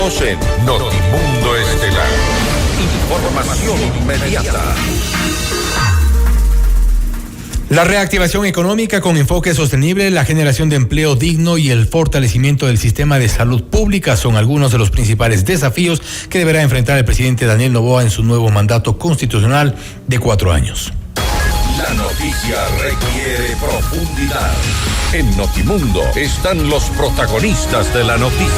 En Notimundo Estelar. Información inmediata. La reactivación económica con enfoque sostenible, la generación de empleo digno y el fortalecimiento del sistema de salud pública son algunos de los principales desafíos que deberá enfrentar el presidente Daniel Noboa en su nuevo mandato constitucional de 4 años. La noticia requiere profundidad. En Notimundo están los protagonistas de la noticia.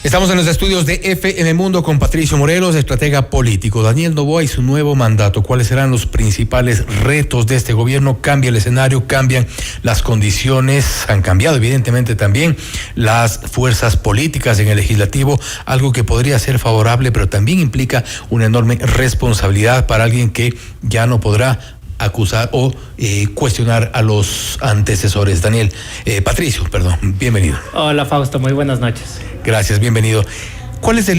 Estamos en los estudios de FM Mundo con Patricio Morelos, estratega político. Daniel Noboa y su nuevo mandato. ¿Cuáles serán los principales retos de este gobierno? Cambia el escenario, cambian las condiciones, han cambiado evidentemente también las fuerzas políticas en el legislativo, algo que podría ser favorable, pero también implica una enorme responsabilidad para alguien que ya no podrá acusar o cuestionar a los antecesores. Patricio, bienvenido. Hola Fausto, muy buenas noches. Gracias, bienvenido. ¿Cuál es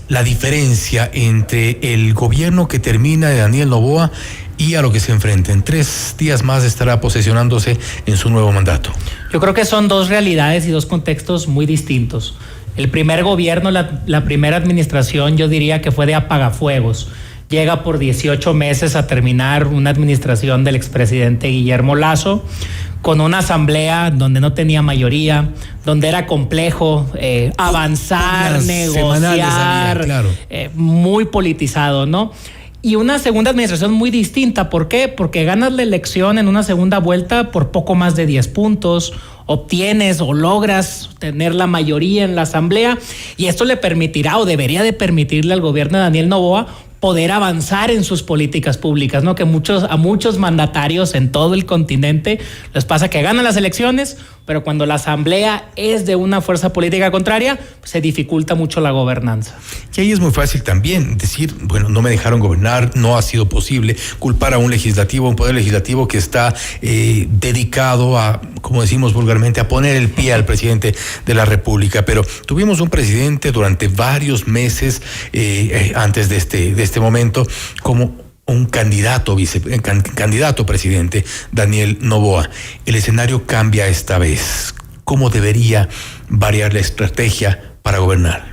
la diferencia entre el gobierno que termina de Daniel Noboa y a lo que se enfrenta? En 3 días más estará posesionándose en su nuevo mandato. Yo creo que son 2 realidades y 2 contextos muy distintos. El primer gobierno, la primera administración, yo diría que fue de apagafuegos. Llega por 18 meses a terminar una administración del expresidente Guillermo Lasso, con una asamblea donde no tenía mayoría, donde era complejo avanzar, negociar, claro. Muy politizado, ¿no? Y una segunda administración muy distinta. ¿Por qué? Porque ganas la elección en una segunda vuelta por poco más de 10 puntos, obtienes o logras tener la mayoría en la asamblea, y esto le permitirá o debería de permitirle al gobierno de Daniel Noboa poder avanzar en sus políticas públicas, ¿no? Que a muchos mandatarios en todo el continente les pasa que ganan las elecciones, pero cuando la asamblea es de una fuerza política contraria, pues se dificulta mucho la gobernanza. Y ahí es muy fácil también decir, bueno, no me dejaron gobernar, no ha sido posible, culpar a un poder legislativo que está dedicado a, como decimos vulgarmente, a poner el pie al presidente de la República. Pero tuvimos un presidente durante varios meses antes de este momento como un candidato presidente, Daniel Noboa. El escenario cambia esta vez. ¿Cómo debería variar la estrategia para gobernar?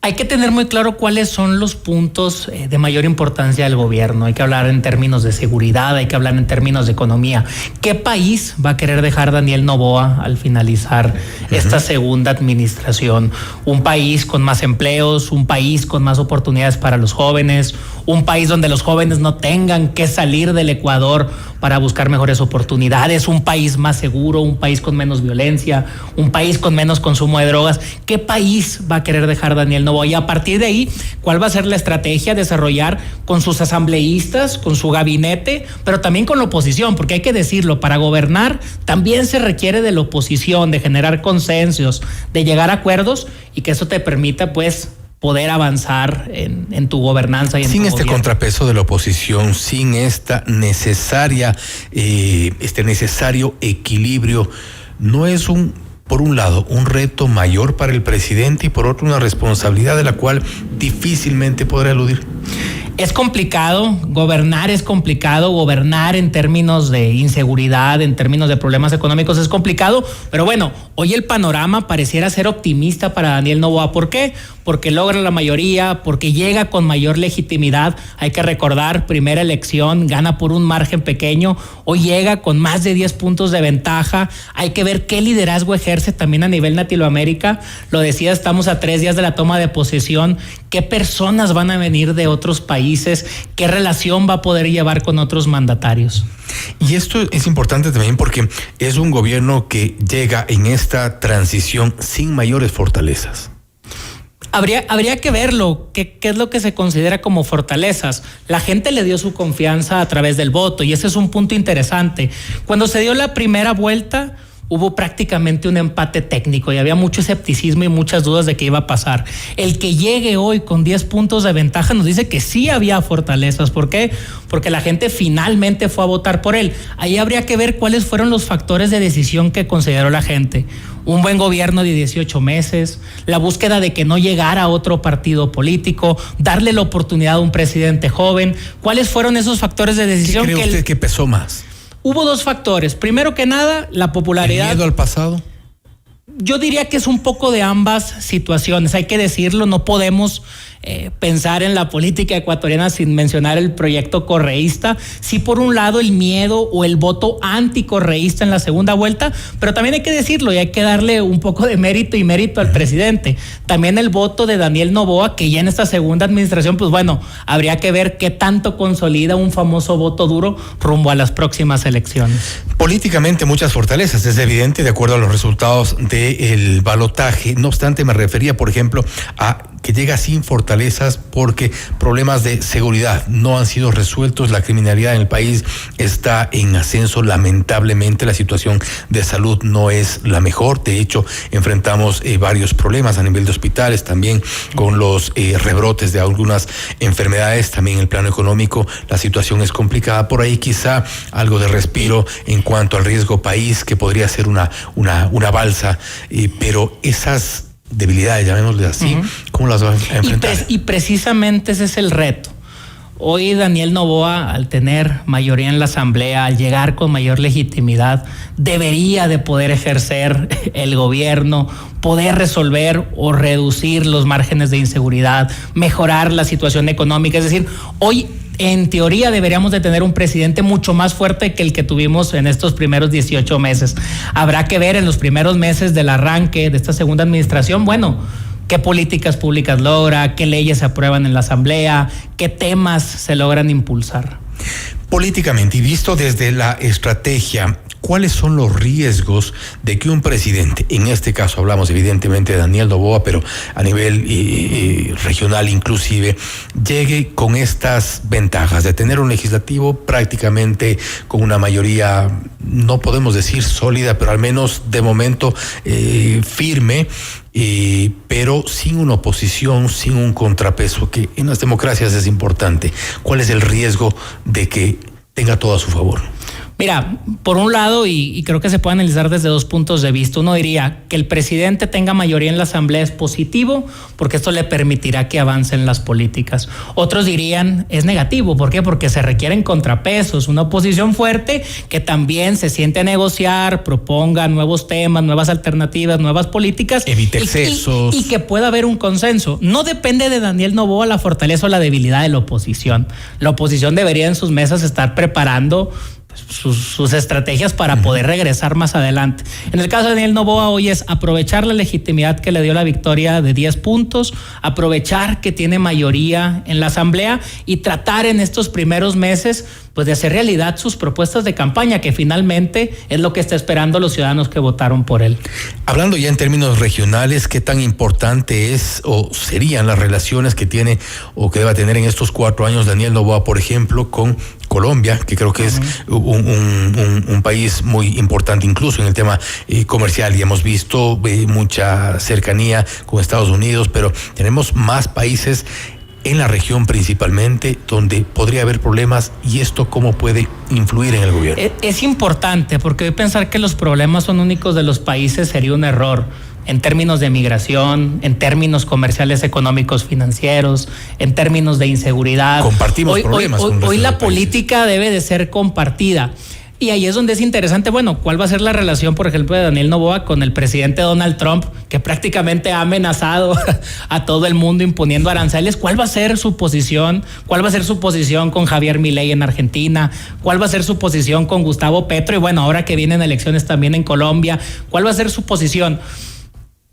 Hay que tener muy claro cuáles son los puntos de mayor importancia del gobierno. Hay que hablar en términos de seguridad, hay que hablar en términos de economía. ¿Qué país va a querer dejar Daniel Noboa al finalizar esta segunda administración? Un país con más empleos, un país con más oportunidades para los jóvenes, un país donde los jóvenes no tengan que salir del Ecuador para buscar mejores oportunidades, un país más seguro, un país con menos violencia, un país con menos consumo de drogas. ¿Qué país va a querer dejar Daniel Noboa? Y a partir de ahí, ¿cuál va a ser la estrategia a desarrollar con sus asambleístas, con su gabinete, pero también con la oposición? Porque hay que decirlo, para gobernar también se requiere de la oposición, de generar consensos, de llegar a acuerdos y que eso te permita, pues, poder avanzar en tu gobernanza. Y sin este contrapeso de la oposición, sin esta este necesario equilibrio, ¿no es por un lado, un reto mayor para el presidente y por otro una responsabilidad de la cual difícilmente podrá eludir? Es complicado gobernar en términos de inseguridad, en términos de problemas económicos es complicado, pero bueno, hoy el panorama pareciera ser optimista para Daniel Noboa. ¿Por qué? Porque logra la mayoría, porque llega con mayor legitimidad. Hay que recordar, primera elección, gana por un margen pequeño, hoy llega con más de 10 puntos de ventaja. Hay que ver qué liderazgo ejerce también a nivel Latinoamérica. Lo decía, estamos a 3 días de la toma de posesión. ¿Qué personas van a venir de otros países? ¿Qué relación va a poder llevar con otros mandatarios? Y esto es importante también porque es un gobierno que llega en esta transición sin mayores fortalezas. Habría que verlo, qué es lo que se considera como fortalezas. La gente le dio su confianza a través del voto y ese es un punto interesante. Cuando se dio la primera vuelta, hubo prácticamente un empate técnico y había mucho escepticismo y muchas dudas de qué iba a pasar. El que llegue hoy con 10 puntos de ventaja nos dice que sí había fortalezas. ¿Por qué? Porque la gente finalmente fue a votar por él. Ahí habría que ver cuáles fueron los factores de decisión que consideró la gente. Un buen gobierno de 18 meses, la búsqueda de que no llegara otro partido político, darle la oportunidad a un presidente joven. ¿Cuáles fueron esos factores de decisión? ¿Qué cree usted que pesó más? Hubo 2 factores. Primero que nada, la popularidad. ¿El miedo al pasado? Yo diría que es un poco de ambas situaciones, hay que decirlo, no podemos pensar en la política ecuatoriana sin mencionar el proyecto correísta. Sí, por un lado el miedo o el voto anticorreísta en la segunda vuelta, pero también hay que decirlo y hay que darle un poco de mérito al presidente. También el voto de Daniel Noboa, que ya en esta segunda administración, pues bueno, habría que ver qué tanto consolida un famoso voto duro rumbo a las próximas elecciones. Políticamente muchas fortalezas, es evidente, de acuerdo a los resultados del balotaje. No obstante, me refería, por ejemplo, a que llega sin fortalezas porque problemas de seguridad no han sido resueltos, la criminalidad en el país está en ascenso, lamentablemente la situación de salud no es la mejor, de hecho enfrentamos varios problemas a nivel de hospitales, también con los rebrotes de algunas enfermedades, también en el plano económico la situación es complicada, por ahí quizá algo de respiro en cuanto al riesgo país que podría ser una balsa, pero esas debilidades, llamémosle así, ¿cómo las vas a enfrentar? Y precisamente ese es el reto. Hoy Daniel Noboa, al tener mayoría en la asamblea, al llegar con mayor legitimidad, debería de poder ejercer el gobierno, poder resolver o reducir los márgenes de inseguridad, mejorar la situación económica. Es decir, hoy en teoría deberíamos de tener un presidente mucho más fuerte que el que tuvimos en estos primeros 18 meses. Habrá que ver en los primeros meses del arranque de esta segunda administración, bueno, qué políticas públicas logra, qué leyes se aprueban en la asamblea, qué temas se logran impulsar. Políticamente y visto desde la estrategia, ¿cuáles son los riesgos de que un presidente, en este caso hablamos evidentemente de Daniel Noboa, pero a nivel regional inclusive, llegue con estas ventajas de tener un legislativo prácticamente con una mayoría, no podemos decir sólida, pero al menos de momento firme, pero sin una oposición, sin un contrapeso, que en las democracias es importante? ¿Cuál es el riesgo de que tenga todo a su favor? Mira, por un lado, y creo que se puede analizar desde dos puntos de vista, uno diría que el presidente tenga mayoría en la asamblea es positivo porque esto le permitirá que avancen las políticas. Otros dirían es negativo, ¿por qué? Porque se requieren contrapesos, una oposición fuerte que también se siente a negociar, proponga nuevos temas, nuevas alternativas, nuevas políticas. Evite excesos. Y que pueda haber un consenso. No depende de Daniel Noboa la fortaleza o la debilidad de la oposición. La oposición debería en sus mesas estar preparando sus estrategias para poder regresar más adelante. En el caso de Daniel Noboa hoy es aprovechar la legitimidad que le dio la victoria de 10 puntos, aprovechar que tiene mayoría en la asamblea y tratar en estos primeros meses pues de hacer realidad sus propuestas de campaña, que finalmente es lo que está esperando los ciudadanos que votaron por él. Hablando ya en términos regionales, ¿qué tan importante es o serían las relaciones que tiene o que deba tener en estos 4 años Daniel Noboa, por ejemplo, con Colombia, que creo que es un país muy importante incluso en el tema comercial, y hemos visto mucha cercanía con Estados Unidos, pero tenemos más países en la región principalmente donde podría haber problemas, y esto cómo puede influir en el gobierno? Es importante porque hoy pensar que los problemas son únicos de los países sería un error. En términos de migración, en términos comerciales, económicos, financieros, en términos de inseguridad. Compartimos problemas. Hoy la política debe de ser compartida. Y ahí es donde es interesante, bueno, ¿cuál va a ser la relación, por ejemplo, de Daniel Noboa con el presidente Donald Trump, que prácticamente ha amenazado a todo el mundo imponiendo aranceles? ¿Cuál va a ser su posición? ¿Cuál va a ser su posición con Javier Milei en Argentina? ¿Cuál va a ser su posición con Gustavo Petro? Y bueno, ahora que vienen elecciones también en Colombia, ¿cuál va a ser su posición?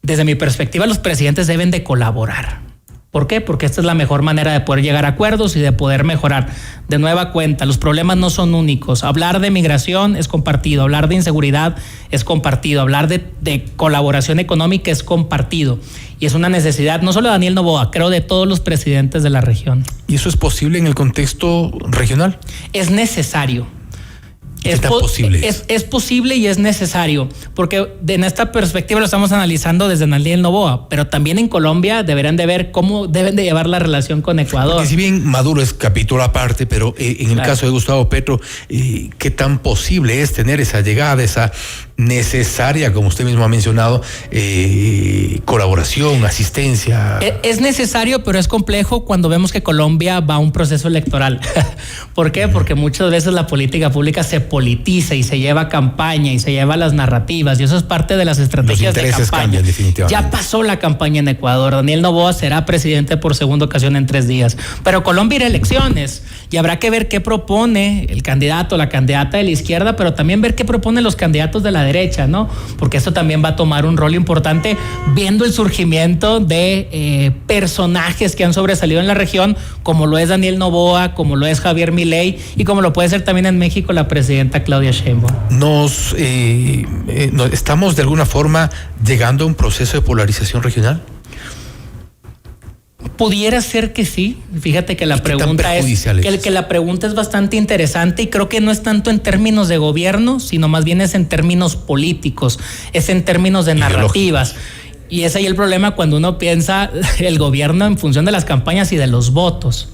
Desde mi perspectiva, los presidentes deben de colaborar. ¿Por qué? Porque esta es la mejor manera de poder llegar a acuerdos y de poder mejorar. De nueva cuenta, los problemas no son únicos. Hablar de migración es compartido, hablar de inseguridad es compartido, hablar de colaboración económica es compartido. Y es una necesidad, no solo de Daniel Noboa, creo de todos los presidentes de la región. ¿Y eso es posible en el contexto regional? Es necesario. Es posible. Es posible y es necesario, porque en esta perspectiva lo estamos analizando desde Daniel Noboa, pero también en Colombia deberán de ver cómo deben de llevar la relación con Ecuador. Porque si bien Maduro es capítulo aparte, pero en el caso de Gustavo Petro, ¿qué tan posible es tener esa llegada, esa necesaria, como usted mismo ha mencionado, colaboración, asistencia? Es necesario, pero es complejo cuando vemos que Colombia va a un proceso electoral. ¿Por qué? Porque muchas veces la política pública se politiza y se lleva campaña y se lleva las narrativas, y eso es parte de las estrategias de campaña. Cambian, definitivamente. Ya pasó la campaña en Ecuador. Daniel Noboa será presidente por segunda ocasión en 3 días. Pero Colombia irá a elecciones y habrá que ver qué propone el candidato, la candidata de la izquierda, pero también ver qué proponen los candidatos de la derecha, ¿no? Porque esto también va a tomar un rol importante viendo el surgimiento de personajes que han sobresalido en la región, como lo es Daniel Noboa, como lo es Javier Milei y como lo puede ser también en México la presidenta Claudia Sheinbaum. ¿Estamos de alguna forma llegando a un proceso de polarización regional? Pudiera ser que sí. Fíjate que la pregunta es bastante interesante y creo que no es tanto en términos de gobierno, sino más bien es en términos políticos, es en términos de narrativas. Y es ahí el problema cuando uno piensa el gobierno en función de las campañas y de los votos.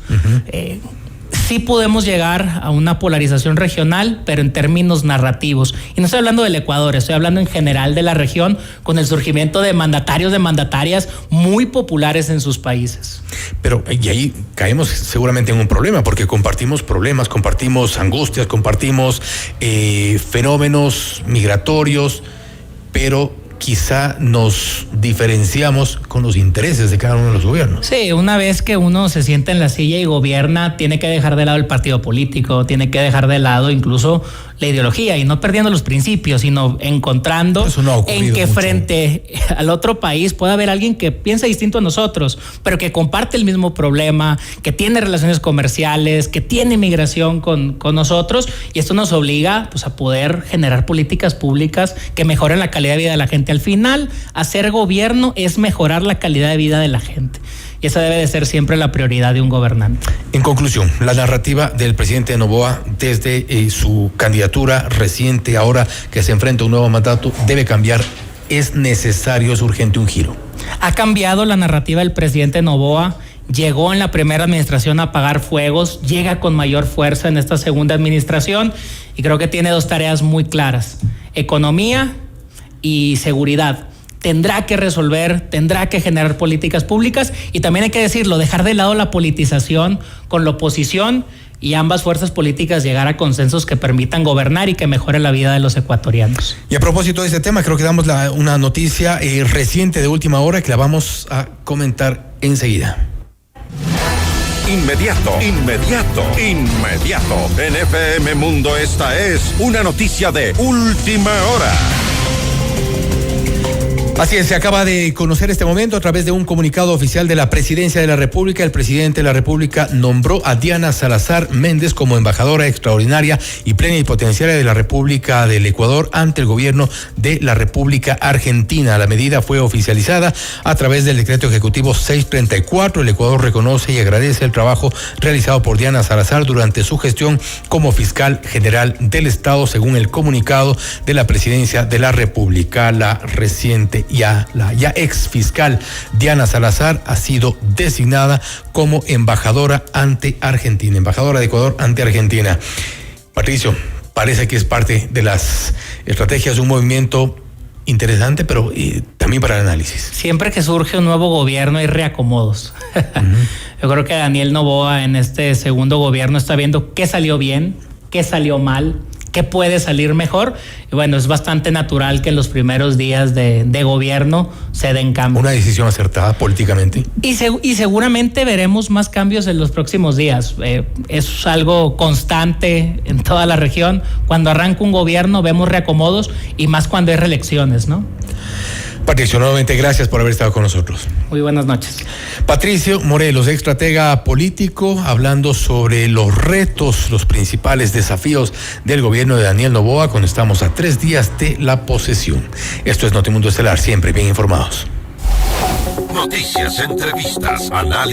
Sí podemos llegar a una polarización regional, pero en términos narrativos. Y no estoy hablando del Ecuador, estoy hablando en general de la región, con el surgimiento de mandatarios, de mandatarias muy populares en sus países. Pero y ahí caemos seguramente en un problema, porque compartimos problemas, compartimos angustias, compartimos fenómenos migratorios, pero quizá nos diferenciamos con los intereses de cada uno de los gobiernos. Sí, una vez que uno se sienta en la silla y gobierna, tiene que dejar de lado el partido político, tiene que dejar de lado incluso la ideología, y no perdiendo los principios, sino encontrando en que frente al otro país pueda haber alguien que piensa distinto a nosotros, pero que comparte el mismo problema, que tiene relaciones comerciales, que tiene migración con nosotros, y esto nos obliga pues a poder generar políticas públicas que mejoren la calidad de vida de la gente. Al final, hacer gobierno es mejorar la calidad de vida de la gente. Y esa debe de ser siempre la prioridad de un gobernante. En conclusión, la narrativa del presidente Noboa desde su candidatura reciente, ahora que se enfrenta a un nuevo mandato, debe cambiar. Es necesario, es urgente un giro. Ha cambiado la narrativa del presidente Noboa. Llegó en la primera administración a apagar fuegos, llega con mayor fuerza en esta segunda administración y creo que tiene 2 tareas muy claras: economía y seguridad. Tendrá que resolver, tendrá que generar políticas públicas y también hay que decirlo, dejar de lado la politización con la oposición y ambas fuerzas políticas llegar a consensos que permitan gobernar y que mejoren la vida de los ecuatorianos. Y a propósito de este tema, creo que damos una noticia reciente de última hora que la vamos a comentar enseguida. Inmediato. En FM Mundo esta es una noticia de última hora. Así es, se acaba de conocer este momento a través de un comunicado oficial de la Presidencia de la República. El presidente de la República nombró a Diana Salazar Méndez como embajadora extraordinaria y plenipotenciaria de la República del Ecuador ante el gobierno de la República Argentina. La medida fue oficializada a través del decreto ejecutivo 634. El Ecuador reconoce y agradece el trabajo realizado por Diana Salazar durante su gestión como fiscal general del Estado, según el comunicado de la Presidencia de la República. La ya ex fiscal Diana Salazar ha sido designada como embajadora ante Argentina, embajadora de Ecuador ante Argentina. Patricio, parece que es parte de las estrategias de un movimiento interesante, pero también para el análisis. Siempre que surge un nuevo gobierno hay reacomodos. Yo creo que Daniel Noboa en este segundo gobierno está viendo qué salió bien, qué salió mal, qué puede salir mejor. Y bueno, es bastante natural que en los primeros días de gobierno se den cambios. Una decisión acertada políticamente. Y seguramente veremos más cambios en los próximos días. Es algo constante en toda la región. Cuando arranca un gobierno vemos reacomodos y más cuando hay reelecciones, ¿no? Patricio, nuevamente gracias por haber estado con nosotros. Muy buenas noches. Patricio Morelos, estratega político, hablando sobre los retos, los principales desafíos del gobierno de Daniel Noboa cuando estamos a 3 días de la posesión. Esto es Notimundo Estelar, siempre bien informados. Noticias, entrevistas, análisis.